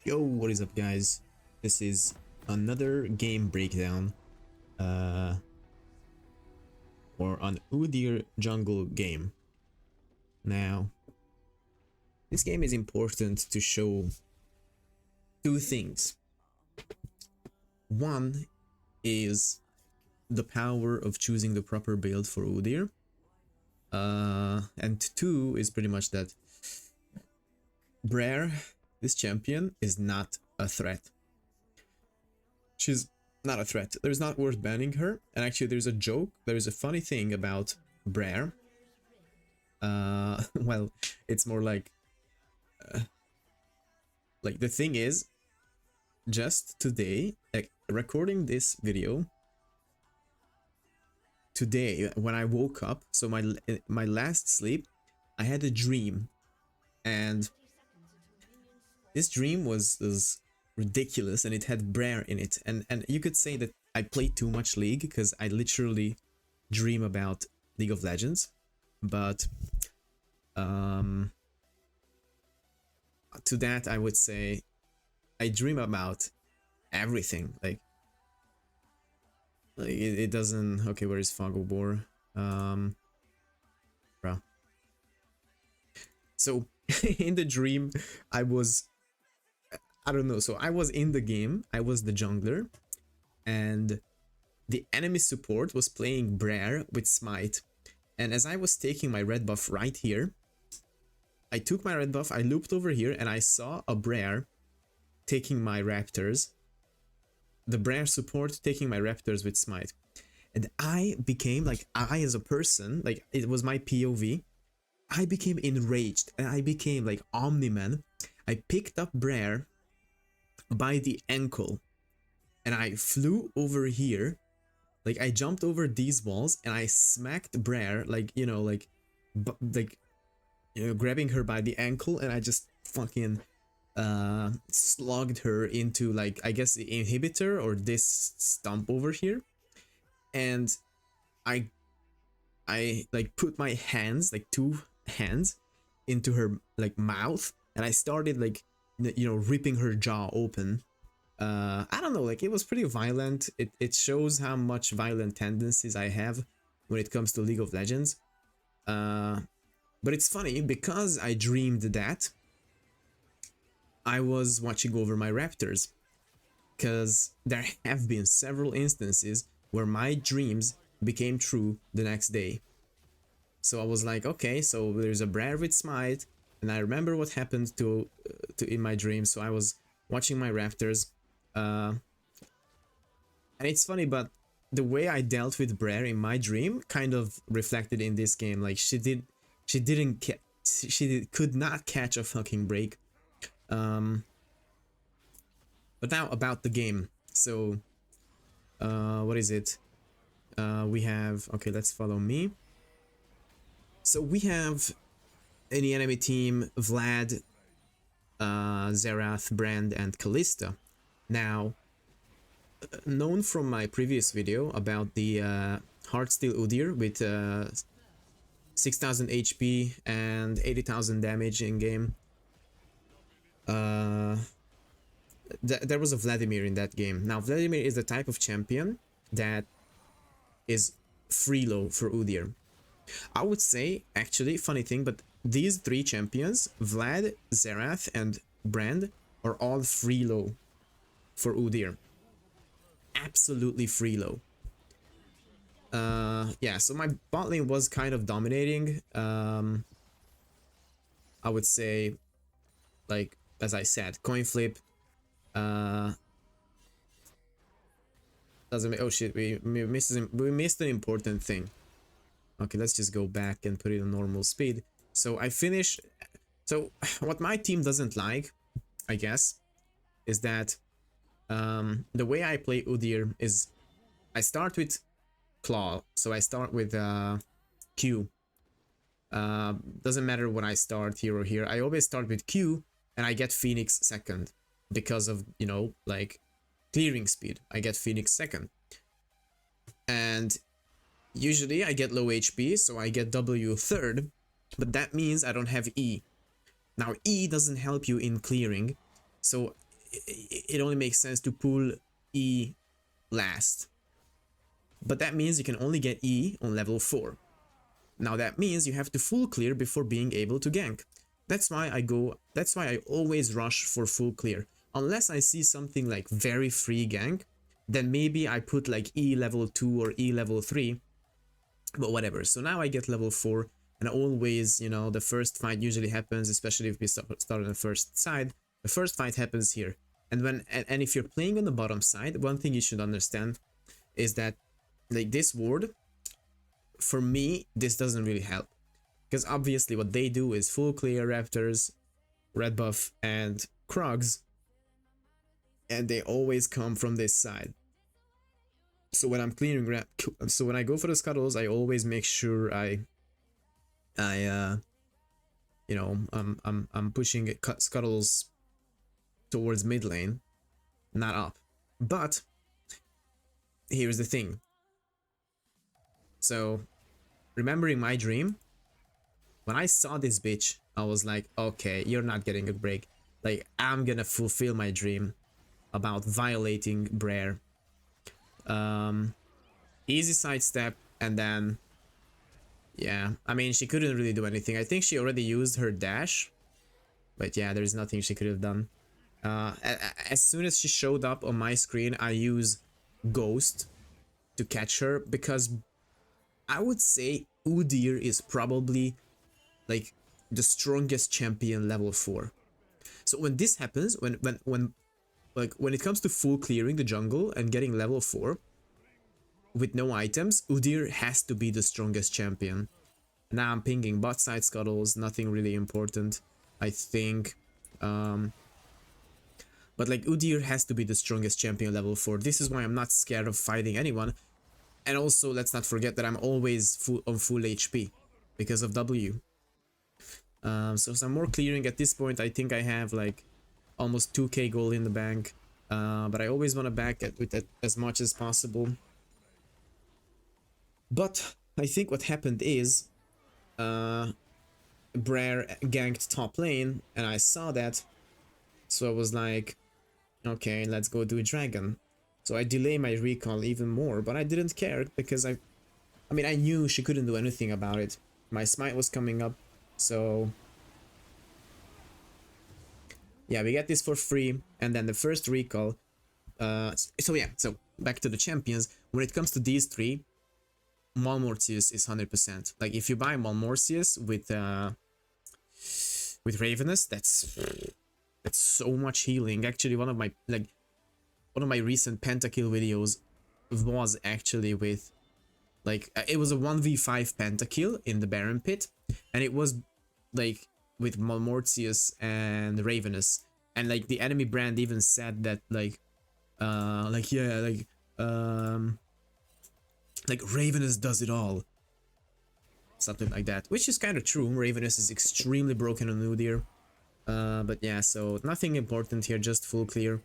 Yo, what is up, guys? This is another game breakdown uh for an Udyr jungle game. Now, this game is important to show two things. One is the power of choosing the proper build for Udyr. And two is pretty much that Briar, this champion, is not a threat. She's not a threat. There's not worth banning her. And actually, there's a joke. There is a funny thing about Briar. Well, it's more like the thing is, just today, like recording this video today when I woke up. So my last sleep, I had a dream, and this dream was ridiculous, and it had Briar in it, and you could say that I play too much League because I literally dream about League of Legends, but to that I would say I dream about everything. Like it doesn't. Okay, where is Fogobor? Bro. So in the dream I don't know, so I was in the game, I was the jungler, and the enemy support was playing Briar with Smite. And as I was taking my red buff right here, I took my red buff, I looped over here, and I saw a Briar taking my raptors. The Briar support taking my raptors with Smite. And I became, like, I as a person, like, it was my POV, I became enraged, and I became, like, Omni-Man. I picked up Briar by the ankle, and I flew over here, like I jumped over these walls, and I smacked Briar, like, you know, like you know, grabbing her by the ankle, and I just fucking slugged her into, like, I guess the inhibitor or this stump over here. And I like put my hands, like two hands, into her like mouth, and I started, like, you know, ripping her jaw open. I don't know, like, it was pretty violent. It shows how much violent tendencies I have when it comes to League of Legends. But it's funny, because I dreamed that, I was watching over my raptors, because there have been several instances where my dreams became true the next day. So I was like, okay, so there's a Briar with Smite, and I remember what happened to in my dream. So I was watching my raptors, and it's funny, but the way I dealt with Briar in my dream kind of reflected in this game. Like, she could not catch a fucking break. But now about the game. So what is it? We have, okay, let's follow me. So we have in the enemy team Vlad, Xerath, Brand, and Kalista. Now, known from my previous video about the Heartsteel Udyr with 6000 HP and 80,000 damage in game. There was a Vladimir in that game. Now, Vladimir is the type of champion that is free low for Udyr. I would say, actually, funny thing, but these three champions, Vlad, Xerath, and Brand, are all free low for Udyr. Absolutely free low. Yeah, so my bot lane was kind of dominating. I would say, like, as I said, coin flip. Doesn't make, oh shit, we missed an important thing. Okay, let's just go back and put it on normal speed. So I finished. So what my team doesn't like, I guess, is that the way I play Udyr is I start with Claw. So I start with Q. Doesn't matter when I start here or here. I always start with Q, and I get Phoenix second because of, you know, like, clearing speed. I get Phoenix second. And usually I get low HP, so I get W third, but that means I don't have E. Now, E doesn't help you in clearing, so it only makes sense to pull E last. But that means you can only get E on level 4. Now that means you have to full clear before being able to gank. That's why I always rush for full clear. Unless I see something like very free gank, then maybe I put like E level 2 or E level 3. But whatever. So now I get level 4, and always, you know, the first fight usually happens, especially if we start on the first side. The first fight happens here. And if you're playing on the bottom side, one thing you should understand is that like this ward, for me, this doesn't really help. Because obviously what they do is full clear Raptors, red buff, and Krogs. And they always come from this side. So when I'm clearing so when I go for the scuttles, I always make sure you know, I'm pushing scuttles towards mid lane, not up. But here's the thing. So remembering my dream, when I saw this bitch, I was like, okay, you're not getting a break. Like, I'm gonna fulfill my dream about violating Briar. Easy sidestep, and then yeah, I mean, she couldn't really do anything. I think she already used her dash, but yeah, there's nothing she could have done. As soon as she showed up on my screen, I use Ghost to catch her, because I would say Udyr is probably like the strongest champion level 4. So when this happens, when it comes to full clearing the jungle and getting level 4 with no items, Udyr has to be the strongest champion. Now I'm pinging bot side scuttles, nothing really important, I think. But like Udyr has to be the strongest champion level 4. This is why I'm not scared of fighting anyone. And also, let's not forget that I'm always on full HP because of W. So some more clearing at this point. I think I have like almost 2k gold in the bank. But I always want to back it with it as much as possible. But I think what happened is Briar ganked top lane, and I saw that. So I was like, okay, let's go do a dragon. So I delay my recall even more, but I didn't care because I mean, I knew she couldn't do anything about it. My smite was coming up, so yeah, we get this for free, and then the first recall. So yeah, so back to the champions. When it comes to these three, Malmortius is 100%. Like if you buy Malmortius with Ravenous, that's so much healing. Actually, one of my recent pentakill videos was actually with like it was a 1v5 pentakill in the Baron pit, and it was like with Malmortius and Ravenous, and like the enemy brand even said that like Ravenous does it all, something like that, which is kind of true. Ravenous is extremely broken on Udyr. But yeah, so nothing important here, just full clear.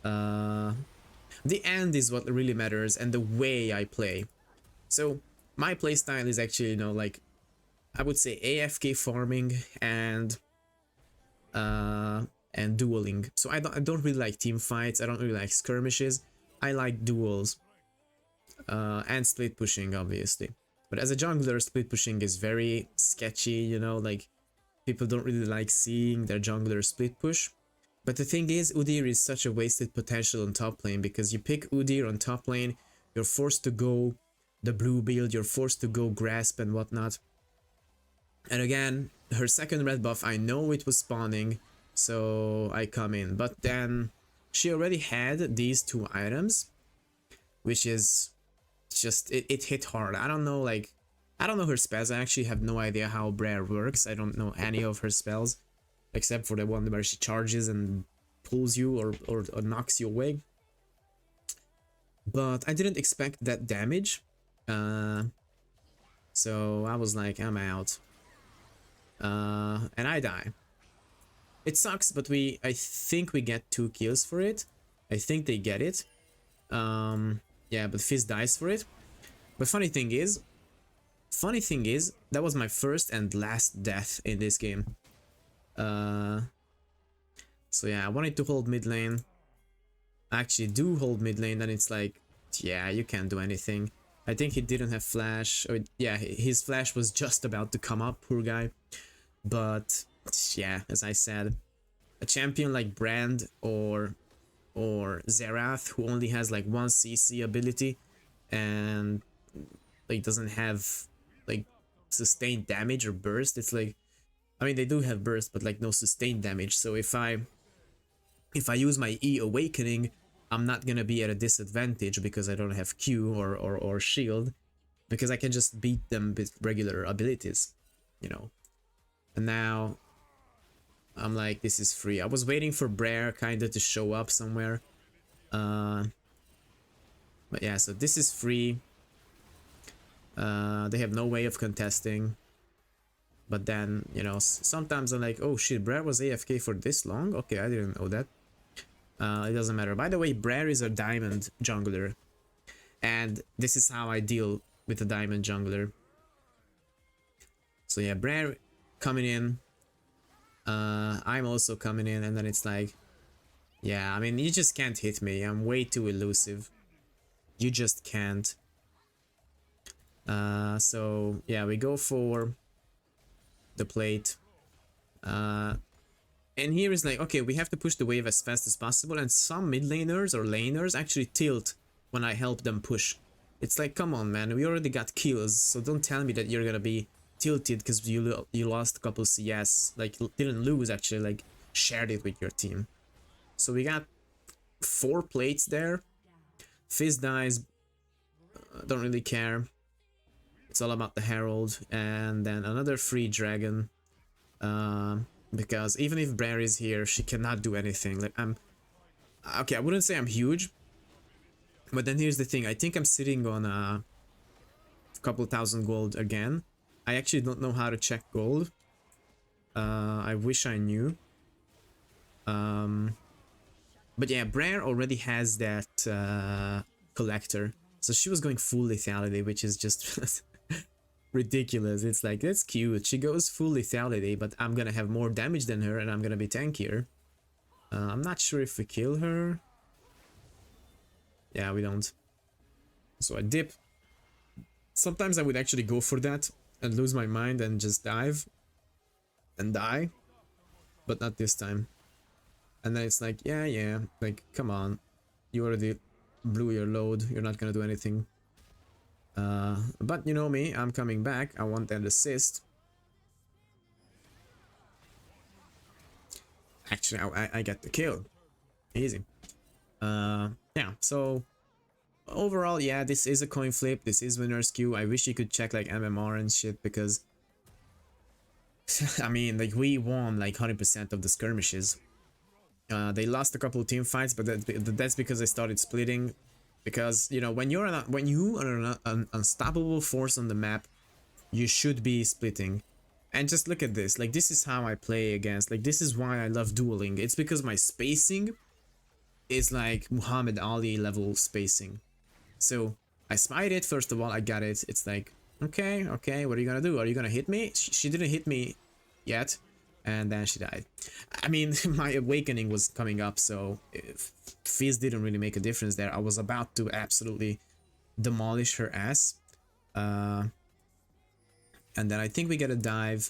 The end is what really matters, and the way I play. So my playstyle is actually, you know, like I would say AFK farming and dueling. So I don't really like team fights. I don't really like skirmishes. I like duels and split pushing, obviously. But as a jungler, split pushing is very sketchy. You know, like people don't really like seeing their jungler split push. But the thing is, Udyr is such a wasted potential on top lane, because you pick Udyr on top lane, you're forced to go the blue build, you're forced to go grasp and whatnot. And again, her second red buff, I know it was spawning, so I come in. But then she already had these two items, which is just, it hit hard. I don't know, like, I don't know her spells. I actually have no idea how Briar works. I don't know any of her spells, except for the one where she charges and pulls you or knocks you away. But I didn't expect that damage. So I was like, I'm out. And I die. It sucks, but I think we get 2 kills for it. I think they get it. Yeah, but Fizz dies for it. But funny thing is, that was my first and last death in this game. So yeah, I wanted to hold mid lane. actually do hold mid lane, then it's like, yeah, you can't do anything. I think he didn't have flash, or yeah, his flash was just about to come up, poor guy. But yeah, as I said, a champion like Brand or Zerath, who only has like one CC ability and like doesn't have like sustained damage or burst, it's like, I mean, they do have burst, but like no sustained damage. So if I use my E Awakening, I'm not gonna be at a disadvantage because I don't have Q or shield, because I can just beat them with regular abilities, you know. And now I'm like, this is free. I was waiting for Briar kinda to show up somewhere. But yeah, so this is free. They have no way of contesting. But then, you know, sometimes I'm like, oh shit, Briar was AFK for this long? Okay, I didn't know that. It doesn't matter. By the way, Briar is a diamond jungler. And this is how I deal with a diamond jungler. So yeah, Briar coming in. I'm also coming in, and then it's like, yeah, I mean, you just can't hit me. I'm way too elusive. You just can't. So yeah, we go for the plate. And here is like, okay, we have to push the wave as fast as possible, and some mid laners or laners actually tilt when I help them push. It's like, come on, man, we already got kills, so don't tell me that you're gonna be tilted because you lost a couple CS. Like, didn't lose, actually, like, shared it with your team. So we got 4 plates there. Fizz dies, don't really care. It's all about the Herald, and then another free dragon. Because even if Briar is here, she cannot do anything. Like, okay, I wouldn't say I'm huge, but then here's the thing. I think I'm sitting on a couple thousand gold again. I actually don't know how to check gold. I wish I knew. But yeah, Briar already has that collector, so she was going full lethality, which is just ridiculous. It's like, that's cute. She goes full lethality, but I'm gonna have more damage than her, and I'm gonna be tankier. I'm not sure if we kill her. Yeah, we don't. So I dip. Sometimes I would actually go for that and lose my mind and just dive and die, but not this time. And then it's like, yeah, like, come on, you already blew your load, you're not gonna do anything. But you know me, I'm coming back. I want that assist. Actually, I get the kill. Easy. Yeah, so overall, yeah, this is a coin flip. This is winner's queue. I wish you could check like MMR and shit, because I mean, like, we won like 100% of the skirmishes. They lost a couple of team fights, but that's because they started splitting. Because, you know, when you are an unstoppable force on the map, you should be splitting. And just look at this. Like, this is how I play against. Like, this is why I love dueling. It's because my spacing is like Muhammad Ali level spacing. So I smite it. First of all, I got it. It's like, okay, what are you gonna do? Are you gonna hit me? She didn't hit me yet. And then she died. I mean, my awakening was coming up, so Fizz didn't really make a difference there. I was about to absolutely demolish her ass. And then I think we get a dive.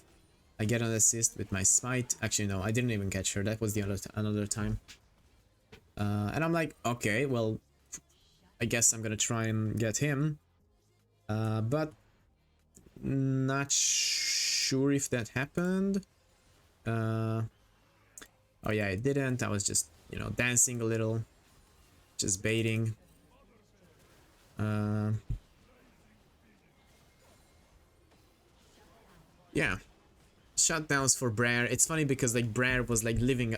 I get an assist with my smite. Actually, no, I didn't even catch her. That was the another time. And I'm like, okay, well, I guess I'm gonna try and get him. But not sure if that happened. Oh yeah, it didn't. I was just, you know, dancing a little, just baiting. Yeah, shutdowns for Briar. It's funny because like Briar was like living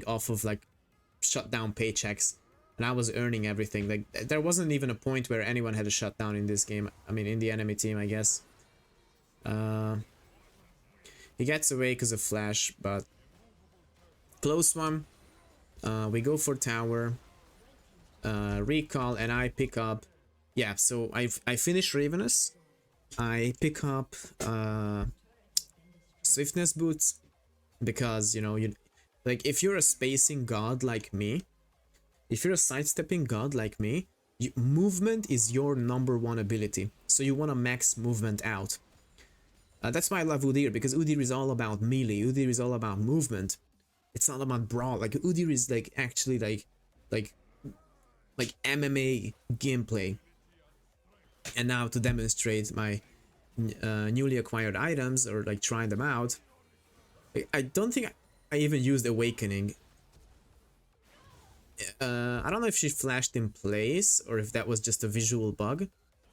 off of like shutdown paychecks, and I was earning everything. Like, there wasn't even a point where anyone had a shutdown in this game. I mean, in the enemy team, I guess. He gets away because of flash, but close one. We go for tower, recall, and I pick up. Yeah, so I finish Ravenous. I pick up swiftness boots, because, you know, you like, if you're a spacing god like me, If you're a sidestepping god like me, movement is your #1 ability. So you want to max movement out. That's why I love Udyr, because Udyr is all about melee. Udyr is all about movement. It's not about brawl. Like Udyr is like actually like MMA gameplay. And now to demonstrate my newly acquired items or like trying them out, I don't think I even used Awakening. I don't know if she flashed in place or if that was just a visual bug,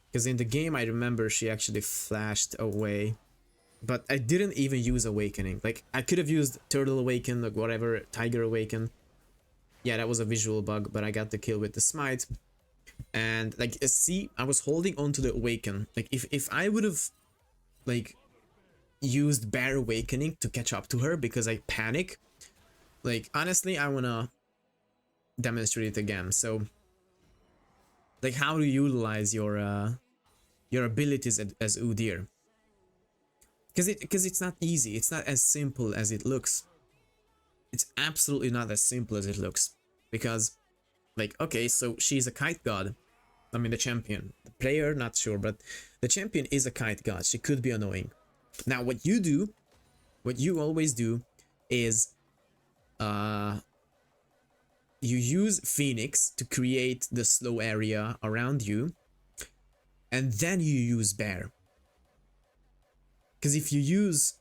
because in the game I remember she actually flashed away, but I didn't even use Awakening. Like I could have used Turtle Awaken, like whatever, Tiger Awaken. Yeah, that was a visual bug, but I got the kill with the smite. And like see, I was holding on to the Awaken. Like if I would have like used Bear Awakening to catch up to her because I panic, like honestly I wanna demonstrate it again. So like how to utilize your abilities as Udyr, because it's not easy. It's not as simple as it looks. It's absolutely not as simple as it looks, because like, okay, so she's a kite god. I mean the champion, the player not sure, but the champion is a kite god. She could be annoying. Now what you always do is you use Phoenix to create the slow area around you, and then you use Bear. Because if you use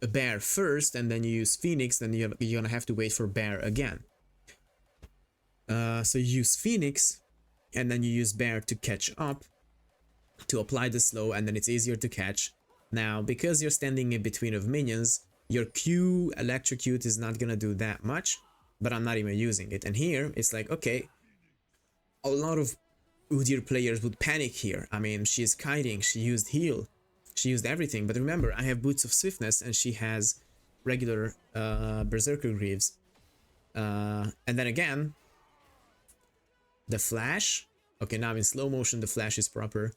a Bear first and then you use Phoenix, then you're gonna have to wait for Bear again. So you use Phoenix and then you use Bear to catch up, to apply the slow, and then it's easier to catch. Now, because you're standing in between of minions, your Q electrocute is not gonna do that much, but I'm not even using it. And here, it's like, okay, a lot of Udyr players would panic here. I mean, she's kiting, she used heal, she used everything, but remember, I have Boots of Swiftness and she has regular Berserker Greaves. And then again, the flash, okay, now in slow motion the flash is proper.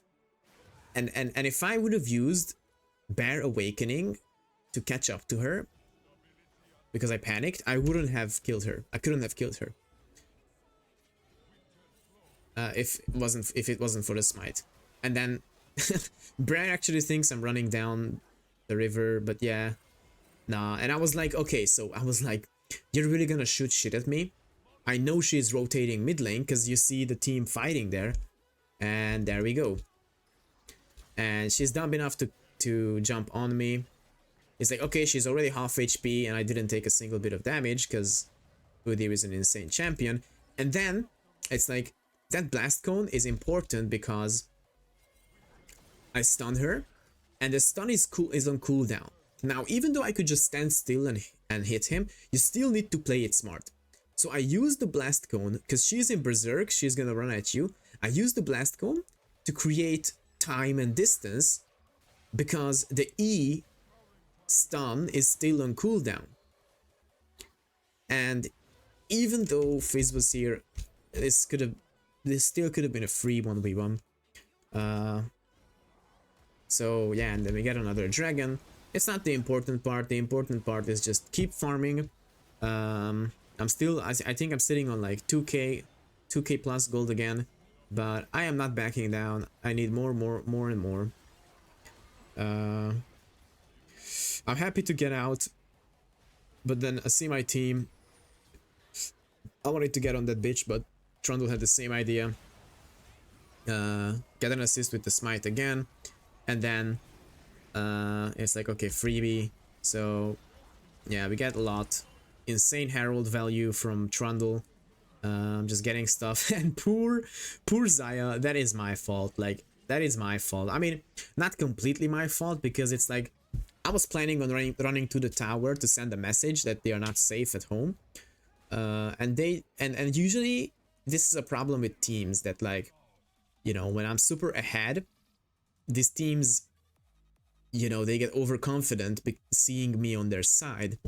And if I would have used Bear Awakening to catch up to her, because I panicked, I wouldn't have killed her. I couldn't have killed her. If it wasn't for the smite. And then Briar actually thinks I'm running down the river, but yeah. Nah, and I was like, okay, so I was like, you're really gonna shoot shit at me? I know she's rotating mid lane because you see the team fighting there. And there we go. And she's dumb enough to jump on me. It's like, okay, she's already half HP and I didn't take a single bit of damage because Udyr is an insane champion. And then it's like, that blast cone is important because I stun her and the stun is on cooldown. Now, even though I could just stand still and hit him, you still need to play it smart. So I use the blast cone because she's in Berserk, she's gonna run at you. I use the blast cone to create time and distance because the E stun is still on cooldown. And even though Fizz was here, this still could have been a free 1v1. So yeah, and then we get another dragon. It's not the important part. The important part is just keep farming. I think I'm sitting on like 2k plus gold again, but I am not backing down. I need more and more. I'm happy to get out, but then I see my team. I wanted to get on that bitch, but Trundle had the same idea. Get an assist with the smite again, and then it's like, okay, freebie. So yeah, we get a lot. Insane herald value from Trundle. Just getting stuff. And poor Zaya, that is my fault. Like, that is my fault. I mean, not completely my fault, because it's like I was planning on running to the tower to send a message that they are not safe at home. And usually this is a problem with teams that, like, you know, when I'm super ahead, these teams, you know, they get overconfident seeing me on their side.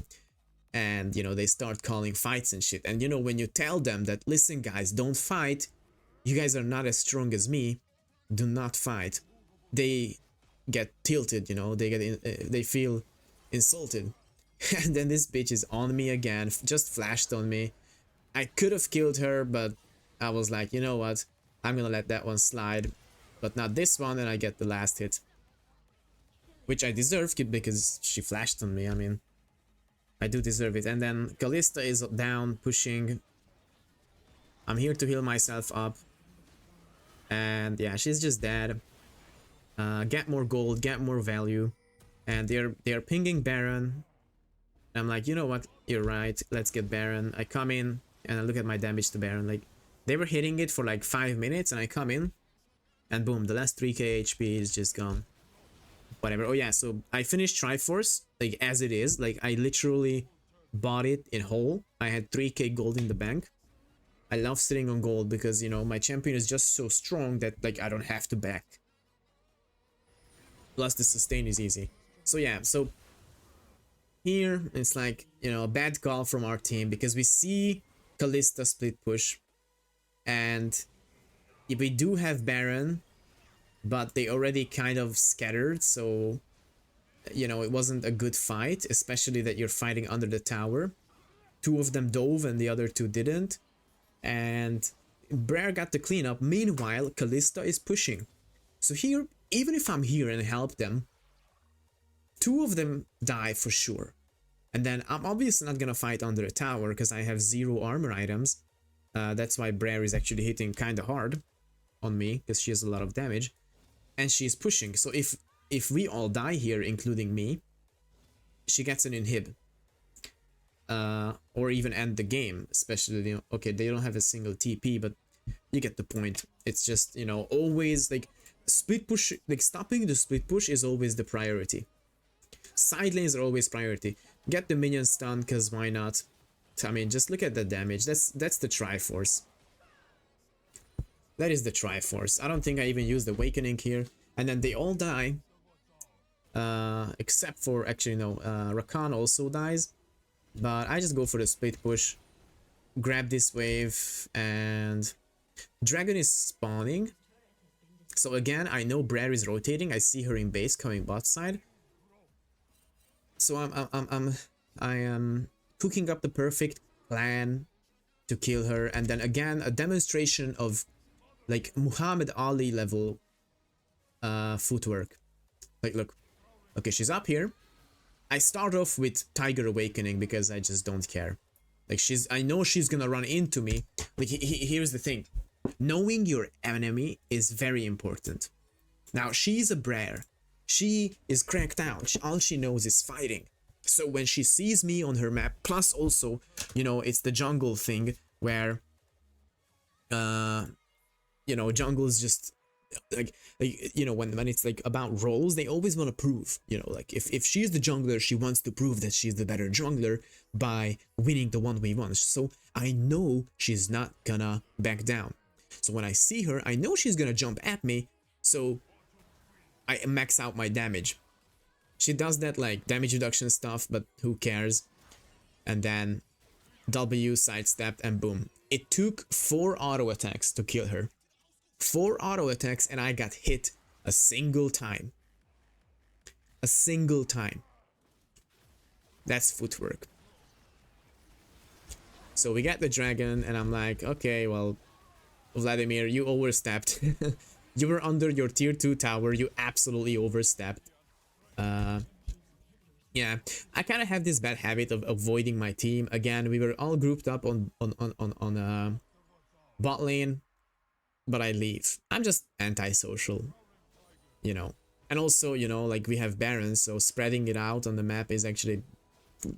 And, you know, they start calling fights and shit. And, you know, when you tell them that, listen, guys, don't fight. You guys are not as strong as me. Do not fight. They get tilted, you know. They feel insulted. And then this bitch is on me again. Just flashed on me. I could have killed her, but I was like, you know what? I'm gonna let that one slide, but not this one, and I get the last hit. Which I deserve because she flashed on me, I mean. I do deserve it. And then Kalista is down, pushing. I'm here to heal myself up. And yeah, she's just dead. Get more gold, get more value. And they're pinging Baron. I'm like, you know what? You're right. Let's get Baron. I come in and I look at my damage to Baron. Like, they were hitting it for like 5 minutes, and I come in, and boom, the last 3k HP is just gone. Whatever. Oh yeah, so I finished Triforce like as it is. Like, I literally bought it in whole. I had 3k gold in the bank. I love sitting on gold because, you know, my champion is just so strong that like I don't have to back. Plus the sustain is easy. So yeah, so here it's like, you know, a bad call from our team because we see Kalista split push, and we do have Baron, but they already kind of scattered, so you know, it wasn't a good fight, especially that you're fighting under the tower. Two of them dove and the other two didn't, and Briar got the cleanup. Meanwhile, Kalista is pushing. So here, even if I'm here and help them, two of them die for sure. And then I'm obviously not gonna fight under a tower because I have 0 armor items. That's why Briar is actually hitting kind of hard on me because she has a lot of damage. And she's pushing. So if we all die here, including me, she gets an inhib. Or even end the game, especially, you know, okay, they don't have a single TP, but you get the point. It's just, you know, always like split push, like stopping the split push is always the priority. Side lanes are always priority. Get the minions stunned, because why not? I mean, just look at the damage. That's the Triforce. That is the Triforce. I don't think I even used Awakening here. And then they all die. Except for, actually, no, Rakan also dies. But I just go for the split push. Grab this wave, and Dragon is spawning. So again, I know Briar is rotating. I see her in base coming bot side. So I am cooking up the perfect plan to kill her, and then again a demonstration of like Muhammad Ali level footwork. Like, look, okay, she's up here. I start off with Tiger Awakening because I just don't care. Like, I know she's gonna run into me. Like, here's the thing, knowing your enemy is very important. Now, she's a Briar. She is cracked out. All she knows is fighting. So when she sees me on her map, plus also, you know, it's the jungle thing where, you know, jungle's just like you know, when it's like about roles, they always want to prove, you know, like if she's the jungler, she wants to prove that she's the better jungler by winning the 1v1. So I know she's not gonna back down. So when I see her, I know she's gonna jump at me. So I max out my damage. She does that like damage reduction stuff, but who cares? And then W sidestepped and boom. It took 4 auto attacks to kill her. 4 auto attacks, and I got hit a single time. A single time. That's footwork. So we get the dragon, and I'm like, okay, well, Vladimir, you overstepped. You were under your tier 2 tower. You absolutely overstepped. Yeah, I kind of have this bad habit of avoiding my team. Again, we were all grouped up on bot lane, but I leave. I'm just antisocial, you know. And also, you know, like we have Barons, so spreading it out on the map is actually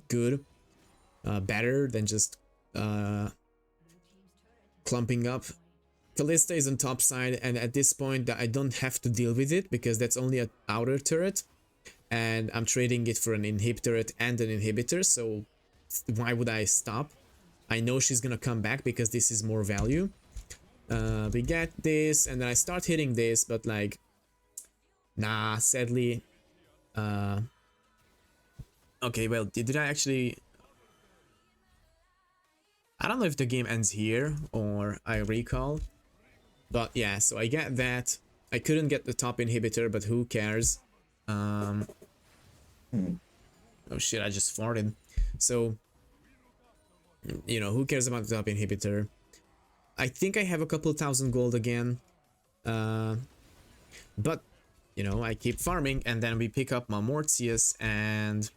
good, better than just clumping up. Kalista is on top side, and at this point I don't have to deal with it because that's only an outer turret, and I'm trading it for an inhib turret and an inhibitor, so why would I stop? I know she's gonna come back because this is more value. We get this, and then I start hitting this, but like, nah, sadly. Okay, well, did I actually... I don't know if the game ends here or I recall. But yeah, so I get that. I couldn't get the top inhibitor, but who cares? Oh shit, I just farted. So, you know, who cares about the top inhibitor? I think I have a couple thousand gold again. But, you know, I keep farming, and then we pick up Malmortius, and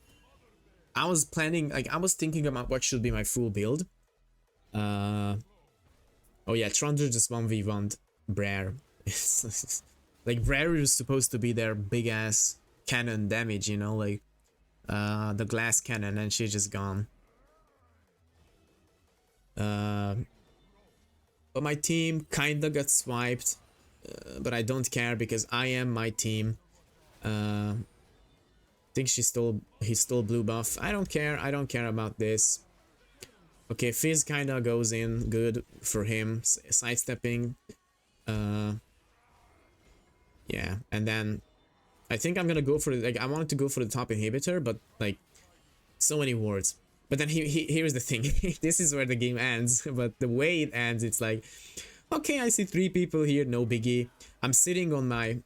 I was planning, like, I was thinking about what should be my full build. Oh yeah, Trundle just 1v1'd Briar. Like, Briar is supposed to be their big-ass cannon damage, you know, like, the glass cannon, and she's just gone. But my team kinda got swiped, but I don't care because I am my team. I think he stole blue buff. I don't care about this. Okay, Fizz kinda goes in, good for him, sidestepping. Yeah, and then I think I'm gonna go for, like, I wanted to go for the top inhibitor, but like, so many wards. But then here's the thing. This is where the game ends, but the way it ends, it's like, okay, I see 3 people here, no biggie. I'm sitting on my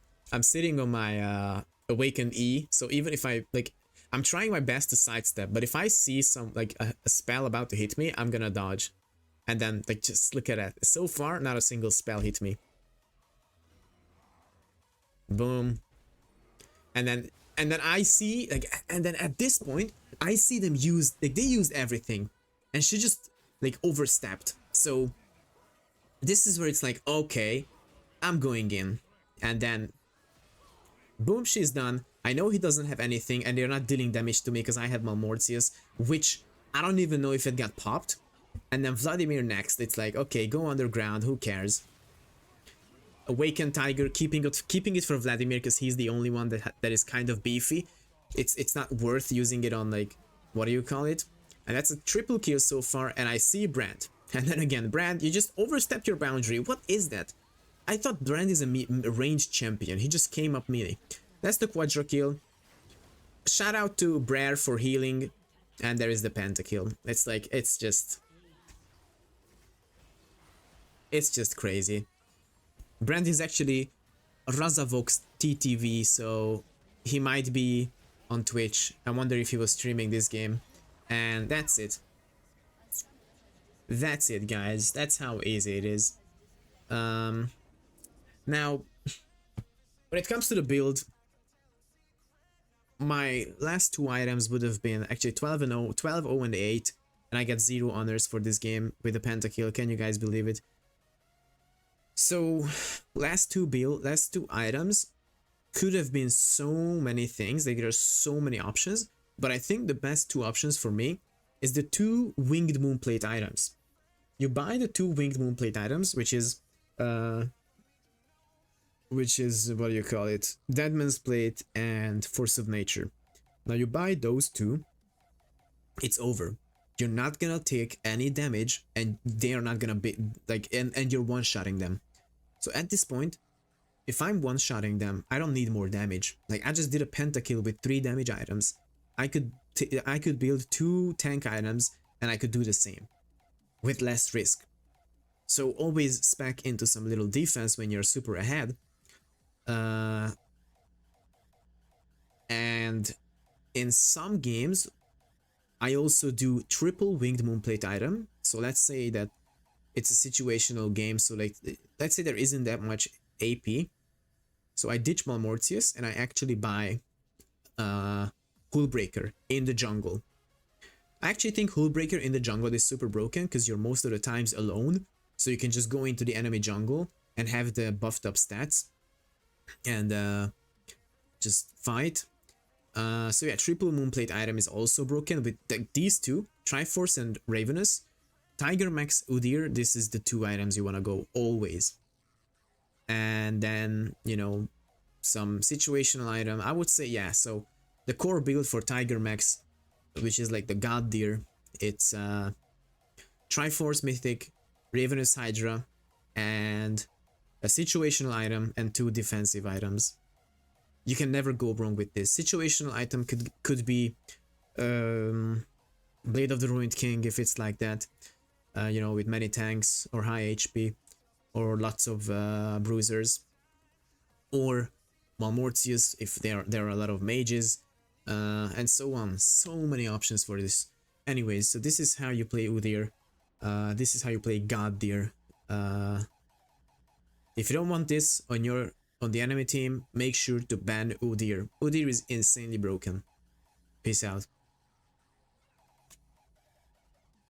awakened E, so even if I, like, I'm trying my best to sidestep, but if I see some, like, a spell about to hit me, I'm gonna dodge. And then, like, just look at that. So far, not a single spell hit me. Boom. And then I see, like, and then at this point, I see them use, like, they used everything, and she just, like, overstepped. So this is where it's like, okay, I'm going in. And then boom, she's done. I know he doesn't have anything, and they're not dealing damage to me because I had Malmortius, which I don't even know if it got popped. And then Vladimir next. It's like, okay, go underground, who cares? Awakened Tiger, keeping it for Vladimir because he's the only one that is kind of beefy. It's not worth using it on, like, what do you call it? And that's a triple kill so far, and I see Brand. And then again, Brand, you just overstepped your boundary. What is that? I thought Brand is a ranged champion. He just came up melee. That's the quadra kill. Shout out to Briar for healing. And there is the pentakill. It's like, it's just crazy. Brand is actually Razavox TTV, so he might be on Twitch. I wonder if he was streaming this game. And that's it. That's it, guys. That's how easy it is. Now, when it comes to the build, my last 2 items would have been actually 12 and 0, 12, 0 and 8, and I got 0 honors for this game with the pentakill. Can you guys believe it? So, last two items could have been so many things. Like, there are so many options, but I think the best 2 options for me is the 2 winged moonplate items. You buy the 2 winged moonplate items, which is what do you call it? Deadman's Plate and Force of Nature. Now you buy those 2, it's over. You're not gonna take any damage, and they are not gonna be like, and you're one-shotting them. So at this point, if I'm one-shotting them, I don't need more damage. Like, I just did a pentakill with 3 damage items. I could build 2 tank items, and I could do the same with less risk. So always spec into some little defense when you're super ahead. And in some games, I also do triple winged moonplate item. So let's say that it's a situational game. So, like, let's say there isn't that much AP. So I ditch Malmortius and I actually buy Hullbreaker in the jungle. I actually think Hullbreaker in the jungle is super broken because you're most of the times alone. So you can just go into the enemy jungle and have the buffed up stats and just fight. So yeah, triple moonplate item is also broken with these 2, Triforce and Ravenous. Tiger Max Udyr, this is the 2 items you want to go always. And then, you know, some situational item. I would say, yeah, so the core build for Tiger Max, which is like the God Deer, it's Triforce Mythic, Ravenous Hydra, and a situational item and 2 defensive items. You can never go wrong with this. Situational item could be Blade of the Ruined King if it's like that, you know, with many tanks or high HP or lots of bruisers, or Malmortius if there are a lot of mages, and so on. So many options for this. Anyways, so this is how you play Udyr. This is how you play God Deer. Uh, if you don't want this on the enemy team, make sure to ban Udyr. Udyr is insanely broken. Peace out.